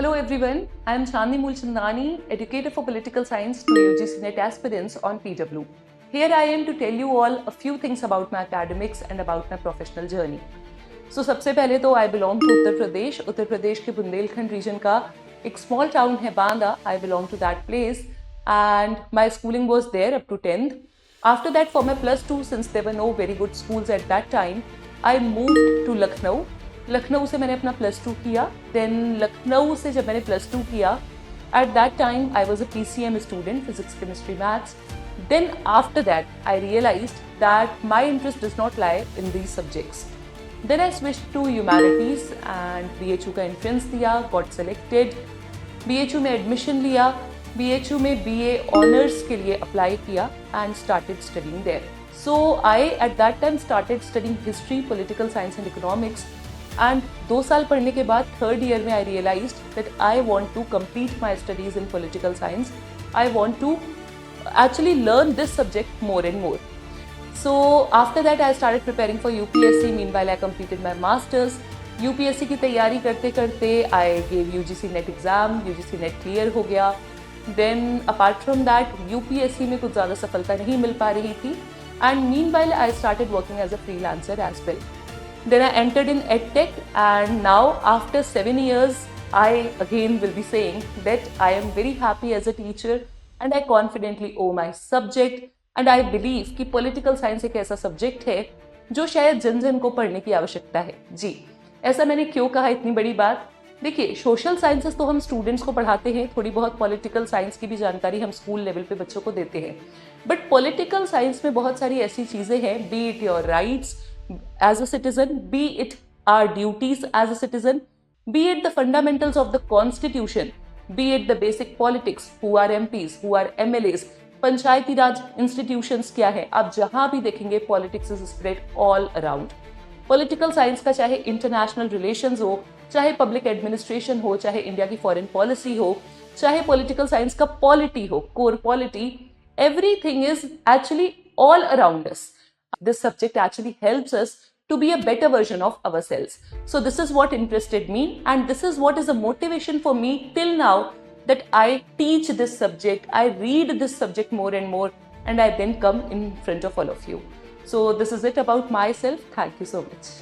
Hello everyone, I am Chandni Mulchandani, educator for political science to UGC NET aspirants on PW. Here I am to tell you all a few things about my academics and about my professional journey. So सबसे पहले तो I belong to Uttar Pradesh के Bundelkhand reason का एक small town है Banda. I belong to that place and my schooling was there up to 10th. After that for my plus 2, since there were no very good schools at that time, I moved to Lucknow. Lucknow से मैंने अपना plus two किया. Then Lucknow से जब मैंने plus two किया, at that time I was a PCM student, physics chemistry maths. Then after that I realized that my interest does not lie in these subjects. Then I switch to humanities and BHU का entrance दिया, got selected. BHU में admission लिया, BHU में BA honours के लिए apply किया and started studying there. So I eight that time started studing history, political science and economics. And 2 साल पढ़ने के बाद थर्ड ईयर में I realized that I want to complete my studies in political science. I want to actually learn this subject more and more. So after that I started preparing for UPSC. Meanwhile I completed my masters. UPSC की तैयारी करते करते I gave UGC NET exam. UGC NET clear हो गया. Then apart from that UPSC में कुछ ज़्यादा सफलता नहीं मिल पा रही थी. And meanwhile I started working as a freelancer as well. Then I entered in EdTech, and now after 7 years, I again will be saying that I am very happy as a teacher and I confidently owe my subject, and I believe कि political science एक ऐसा subject है जो शायद जन जन को पढ़ने की आवश्यकता है. जी, ऐसा मैंने क्यों कहा इतनी बड़ी बात? देखिए, सोशल साइंसेस तो हम स्टूडेंट्स को पढ़ाते हैं, थोड़ी बहुत पॉलिटिकल साइंस की भी जानकारी हम स्कूल लेवल पे बच्चों को देते हैं. बट पॉलिटिकल साइंस में बहुत सारी ऐसी चीज़ें हैं, B it your rights as a citizen, be it our duties as a citizen, be it the fundamentals of the constitution, be it the basic politics, who are MPs, who are MLAs, Panchayati Raj institutions क्या है. आप जहां भी देखेंगे politics is spread all around. Political science का चाहे international relations हो, चाहे public administration हो, चाहे इंडिया की foreign policy हो, चाहे political science का polity हो, core polity, everything is actually all around us. This subject actually helps us to be a better version of ourselves. So this is what interested me, and this is what is a motivation for me till now, that I teach this subject, I read this subject more and more, and I then come in front of all of you. So this is it about myself. Thank you so much.